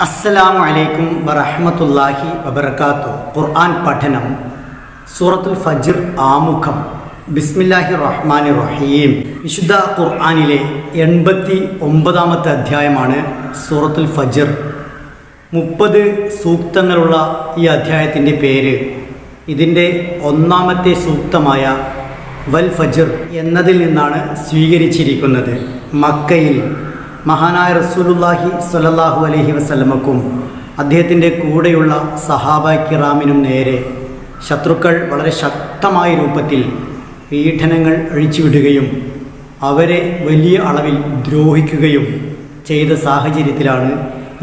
അസ്സലാമു അലൈക്കും വറഹ്മത്തുള്ളാഹി വബറകാതുഹു. ഖുർആൻ പഠനം സൂറത്തുൽ ഫജ്ർ ആമുഖം. ബിസ്മില്ലാഹിർ റഹ്മാനിർ റഹീം. വിശുദ്ധ ഖുർആനിലെ 89-ാമത്തെ അധ്യായമാണ് സൂറത്തുൽ ഫജ്ർ. 30 സൂക്തങ്ങളുള്ള ഈ അധ്യായത്തിൻ്റെ പേര് ഇതിൻ്റെ ഒന്നാമത്തെ സൂക്തമായ വൽ ഫജ്ർ എന്നതിൽ നിന്നാണ് സ്വീകരിച്ചിരിക്കുന്നത്. മക്കയിൽ മഹാനായ റസൂലുള്ളാഹി സ്വല്ലല്ലാഹു അലൈഹി വസല്ലമക്കും അദ്ദേഹത്തിൻ്റെ കൂടെയുള്ള സഹാബ കിറാമിനും നേരെ ശത്രുക്കൾ വളരെ ശക്തമായ രൂപത്തിൽ പീഡനങ്ങൾ അഴിച്ചുവിടുകയും അവരെ വലിയ അളവിൽ ദ്രോഹിക്കുകയും ചെയ്ത സാഹചര്യത്തിലാണ്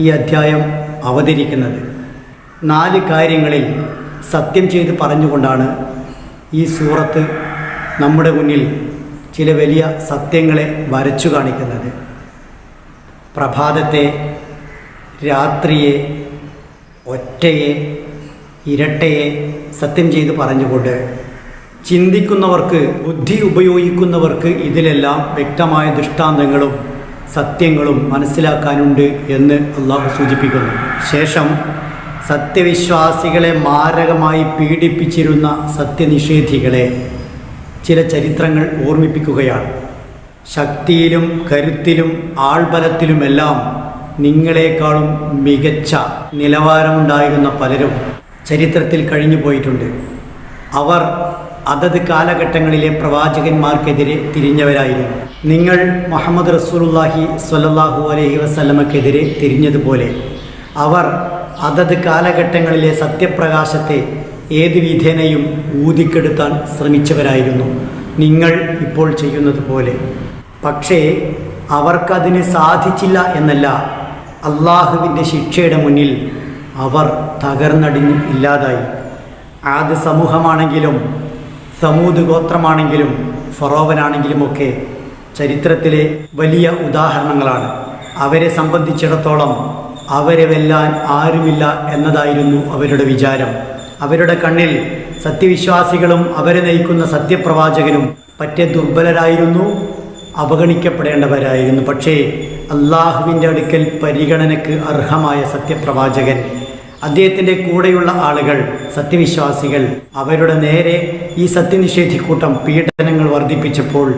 ഈ അധ്യായം അവതരിക്കുന്നത്. 4 കാര്യങ്ങളിൽ സത്യം ചെയ്ത് പറഞ്ഞുകൊണ്ടാണ് ഈ സൂറത്ത് നമ്മുടെ മുന്നിൽ ചില വലിയ സത്യങ്ങളെ വരച്ചു കാണിക്കുന്നത്. പ്രഭാതത്തെ, രാത്രിയെ, ഒറ്റയെ, ഇരട്ടയെ സത്യം ചെയ്ത് പറഞ്ഞുകൊണ്ട് ചിന്തിക്കുന്നവർക്ക്, ബുദ്ധി ഉപയോഗിക്കുന്നവർക്ക് ഇതിലെല്ലാം വ്യക്തമായ ദൃഷ്ടാന്തങ്ങളും സത്യങ്ങളും മനസ്സിലാക്കാനുണ്ട് എന്ന് അള്ളാഹു സൂചിപ്പിക്കുന്നു. ശേഷം സത്യവിശ്വാസികളെ മാരകമായി പീഡിപ്പിച്ചിരുന്ന സത്യനിഷേധികളെ ചില ചരിത്രങ്ങൾ ഓർമ്മിപ്പിക്കുകയാണ്. ശക്തിയിലും കരുത്തിലും ആൾബലത്തിലുമെല്ലാം നിങ്ങളെക്കാളും മികച്ച നിലവാരമുണ്ടായിരുന്ന പലരും ചരിത്രത്തിൽ കഴിഞ്ഞു പോയിട്ടുണ്ട്. അവർ അതത് കാലഘട്ടങ്ങളിലെ പ്രവാചകന്മാർക്കെതിരെ തിരിഞ്ഞവരായിരുന്നു. നിങ്ങൾ മുഹമ്മദ് റസൂലുള്ളാഹി സ്വല്ലല്ലാഹു അലൈഹി വസല്ലമക്കെതിരെ തിരിഞ്ഞതുപോലെ അവർ അതത് കാലഘട്ടങ്ങളിലെ സത്യപ്രകാശത്തെ ഏത് വിധേനയും ഊതിക്കെടുത്താൻ ശ്രമിച്ചവരായിരുന്നു, നിങ്ങൾ ഇപ്പോൾ ചെയ്യുന്നത് പോലെ. പക്ഷേ അവർക്കതിന് സാധിച്ചില്ല എന്നല്ല, അള്ളാഹുവിൻ്റെ ശിക്ഷയുടെ മുന്നിൽ അവർ തകർന്നടിഞ്ഞ് ഇല്ലാതായി. ആദ് സമൂഹമാണെങ്കിലും സമൂദ് ഗോത്രമാണെങ്കിലും ഫറോവനാണെങ്കിലുമൊക്കെ ചരിത്രത്തിലെ വലിയ ഉദാഹരണങ്ങളാണ്. അവരെ സംബന്ധിച്ചിടത്തോളം അവരെ വെല്ലാൻ ആരുമില്ല എന്നതായിരുന്നു അവരുടെ വിചാരം. അവരുടെ കണ്ണിൽ സത്യവിശ്വാസികളും അവരെ നയിക്കുന്ന സത്യപ്രവാചകനും പറ്റേ ദുർബലരായിരുന്നു, അവഗണിക്കപ്പെടേണ്ടവരായിരുന്നു. പക്ഷേ അള്ളാഹുവിൻ്റെ അടുക്കൽ പരിഗണനയ്ക്ക് അർഹമായ സത്യപ്രവാചകൻ, അദ്ദേഹത്തിൻ്റെ കൂടെയുള്ള ആളുകൾ, സത്യവിശ്വാസികൾ, അവരുടെ നേരെ ഈ സത്യനിഷേധിക്കൂട്ടം പീഡനങ്ങൾ വർദ്ധിപ്പിച്ചപ്പോൾ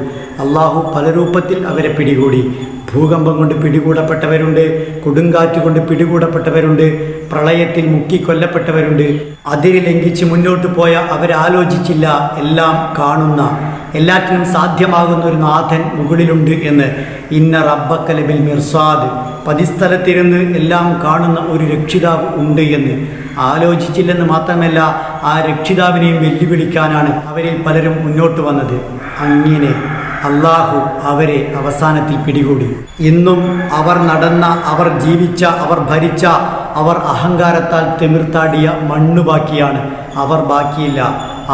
അള്ളാഹു പല രൂപത്തിൽ അവരെ പിടികൂടി. ഭൂകമ്പം കൊണ്ട് പിടികൂടപ്പെട്ടവരുണ്ട്, കൊടുങ്കാറ്റ് കൊണ്ട് പിടികൂടപ്പെട്ടവരുണ്ട്, പ്രളയത്തിൽ മുക്കിക്കൊല്ലപ്പെട്ടവരുണ്ട്. അതിര് ലംഘിച്ച് മുന്നോട്ട് പോയ അവരാലോചിച്ചില്ല, എല്ലാം കാണുന്ന, എല്ലാറ്റിനും സാധ്യമാകുന്ന ഒരു നാഥൻ മുകളിലുണ്ട് എന്ന്. ഇന്ന റബ്ബക ലബിൽ മിർസാദ്, പതിസ്ഥലത്തിരുന്ന് എല്ലാം കാണുന്ന ഒരു രക്ഷിതാവ് ഉണ്ട് എന്ന് ആലോചിച്ചില്ലെന്ന് മാത്രമല്ല, ആ രക്ഷിതാവിനെയും വെല്ലുവിളിക്കാനാണ് അവരിൽ പലരും മുന്നോട്ട് വന്നത്. അങ്ങനെ അള്ളാഹു അവരെ അവസാനത്തിൽ പിടികൂടി. ഇന്നും അവർ നടന്ന, അവർ ജീവിച്ച, അവർ ഭരിച്ച, അവർ അഹങ്കാരത്താൽ തിമിർത്താടിയ മണ്ണ് ബാക്കിയാണ്. അവർ ബാക്കിയില്ല.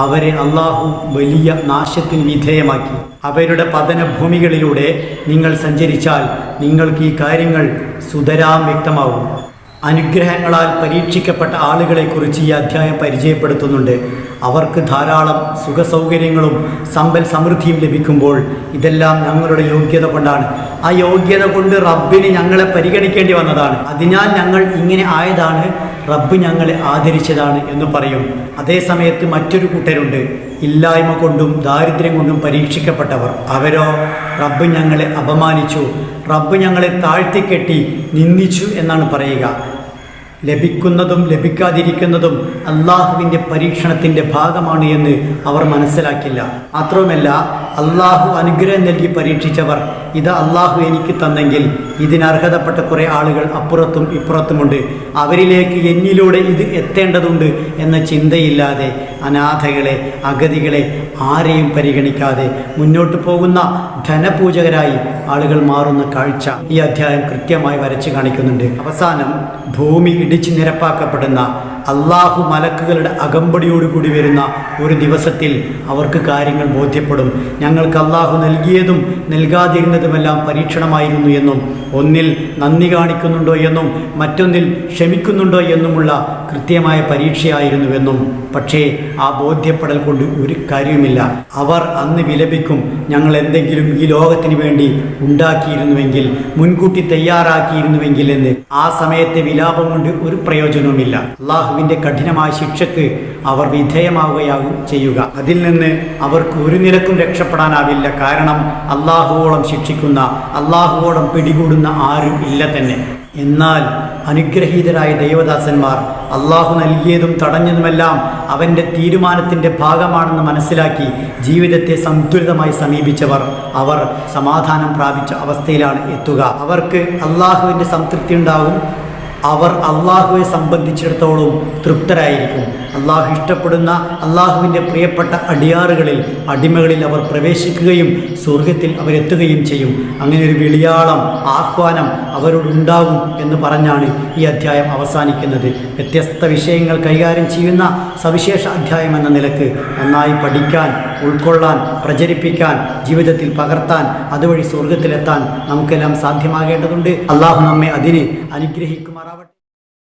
അവരെ അള്ളാഹു വലിയ നാശത്തിന് വിധേയമാക്കി. അവരുടെ പതനഭൂമികളിലൂടെ നിങ്ങൾ സഞ്ചരിച്ചാൽ നിങ്ങൾക്ക് ഈ കാര്യങ്ങൾ സുതരാം വ്യക്തമാവും. അനുഗ്രഹങ്ങളാൽ പരീക്ഷിക്കപ്പെട്ട ആളുകളെക്കുറിച്ച് ഈ അധ്യായം പരിചയപ്പെടുത്തുന്നുണ്ട്. അവർക്ക് ധാരാളം സുഖസൗകര്യങ്ങളും സമ്പൽ സമൃദ്ധിയും ലഭിക്കുമ്പോൾ ഇതെല്ലാം ഞങ്ങളുടെ യോഗ്യത കൊണ്ടാണ്. ആ യോഗ്യത കൊണ്ട് റബ്ബിന് ഞങ്ങളെ പരിഗണിക്കേണ്ടി വന്നതാണ്, അതിനാൽ ഞങ്ങൾ ഇങ്ങനെ ആയതാണ്, റബ്ബ് ഞങ്ങളെ ആദരിച്ചതാണ് എന്ന് പറയും. അതേസമയത്ത് മറ്റൊരു കൂട്ടരുണ്ട്, ഇല്ലായ്മ കൊണ്ടും ദാരിദ്ര്യം കൊണ്ടും പരീക്ഷിക്കപ്പെട്ടവർ. അവരോ റബ്ബ് ഞങ്ങളെ അപമാനിച്ചു, റബ്ബ് ഞങ്ങളെ താഴ്ത്തിക്കെട്ടി നിന്ദിച്ചു എന്നാണ് പറയുക. ലഭിക്കുന്നതും ലഭിക്കാതിരിക്കുന്നതും അള്ളാഹുവിൻ്റെ പരീക്ഷണത്തിൻ്റെ ഭാഗമാണ് എന്ന് അവർ മനസ്സിലാക്കില്ല. മാത്രവുമല്ല, അള്ളാഹു അനുഗ്രഹം നൽകി പരീക്ഷിച്ചവർ, ഇത് അള്ളാഹു എനിക്ക് തന്നെങ്കിൽ ഇതിനർഹതപ്പെട്ട കുറേ ആളുകൾ അപ്പുറത്തും ഇപ്പുറത്തുമുണ്ട്, അവരിലേക്ക് എന്നിലൂടെ ഇത് എത്തേണ്ടതുണ്ട് എന്ന ചിന്തയില്ലാതെ അനാഥകളെ, അഗതികളെ ആരെയും പരിഗണിക്കാതെ മുന്നോട്ട് പോകുന്ന ധനപൂജകരായി ആളുകൾ മാറുന്ന കാഴ്ച ഈ അധ്യായം കൃത്യമായി വരച്ചു കാണിക്കുന്നുണ്ട്. അവസാനം ഭൂമി ഇടിച്ചു നിരപ്പാക്കപ്പെടുന്ന, അള്ളാഹു മലക്കുകളുടെ അകമ്പടിയോടുകൂടി വരുന്ന ഒരു ദിവസത്തിൽ അവർക്ക് കാര്യങ്ങൾ ബോധ്യപ്പെടും. ഞങ്ങൾക്ക് അള്ളാഹു നൽകിയതും നൽകാതിരുന്നതുമെല്ലാം പരീക്ഷണമായിരുന്നു എന്നും ഒന്നിൽ നന്ദി കാണിക്കുന്നുണ്ടോ എന്നും മറ്റൊന്നിൽ ക്ഷമിക്കുന്നുണ്ടോ എന്നുമുള്ള കൃത്യമായ പരീക്ഷയായിരുന്നുവെന്നും. പക്ഷേ ആ ബോധ്യപ്പെടൽ കൊണ്ട് ഒരു കാര്യവുമില്ല. അവർ അന്ന് വിലപിക്കും, ഞങ്ങൾ എന്തെങ്കിലും ഈ ലോകത്തിന് വേണ്ടി ഉണ്ടാക്കിയിരുന്നുവെങ്കിൽ, മുൻകൂട്ടി തയ്യാറാക്കിയിരുന്നുവെങ്കിൽ എന്ന്. ആ സമയത്തെ വിലാപം കൊണ്ട് ഒരു പ്രയോജനവുമില്ല. അള്ളാഹുവിൻ്റെ കഠിനമായ ശിക്ഷക്ക് അവർ വിധേയമാവുകയാകും ചെയ്യുക. അതിൽ നിന്ന് അവർക്ക് ഒരു നിലക്കും രക്ഷപ്പെടാനാവില്ല. കാരണം അള്ളാഹുവോളം ശിക്ഷിക്കുന്ന, അള്ളാഹുവോളം പിടികൂടുന്ന ആരും ഇല്ല തന്നെ. എന്നാൽ അനുഗ്രഹീതരായ ദൈവദാസന്മാർ അള്ളാഹു നൽകിയതും തടഞ്ഞതുമെല്ലാം അവൻ്റെ തീരുമാനത്തിൻ്റെ ഭാഗമാണെന്ന് മനസ്സിലാക്കി ജീവിതത്തെ സന്തുലിതമായി സമീപിച്ചവർ അവർ സമാധാനം പ്രാപിച്ച അവസ്ഥയിലാണ് എത്തുക. അവർക്ക് അള്ളാഹുവിൻ്റെ സംതൃപ്തി ഉണ്ടാകും. അവർ അള്ളാഹുവെ സംബന്ധിച്ചിടത്തോളം തൃപ്തരായിരിക്കും. അള്ളാഹു ഇഷ്ടപ്പെടുന്ന അള്ളാഹുവിൻ്റെ പ്രിയപ്പെട്ട അടിമകളിൽ അവർ പ്രവേശിക്കുകയും സ്വർഗത്തിൽ അവരെത്തുകയും ചെയ്യും. അങ്ങനെ ഒരു വിളിയാളം, ആഹ്വാനം അവരോടുണ്ടാകും എന്ന് പറഞ്ഞാണ് ഈ അധ്യായം അവസാനിക്കുന്നത്. വ്യത്യസ്ത വിഷയങ്ങൾ കൈകാര്യം ചെയ്യുന്ന സവിശേഷ അധ്യായം എന്ന നിലക്ക് നന്നായി പഠിക്കാൻ, ഉൾക്കൊള്ളാൻ, പ്രചരിപ്പിക്കാൻ, ജീവിതത്തിൽ പകർത്താൻ, അതുവഴി സ്വർഗത്തിലെത്താൻ നമുക്കെല്ലാം സാധ്യമാകേണ്ടതുണ്ട്. അള്ളാഹു നമ്മെ അതിന് അനുഗ്രഹിക്കുമാറാവട്ടെ.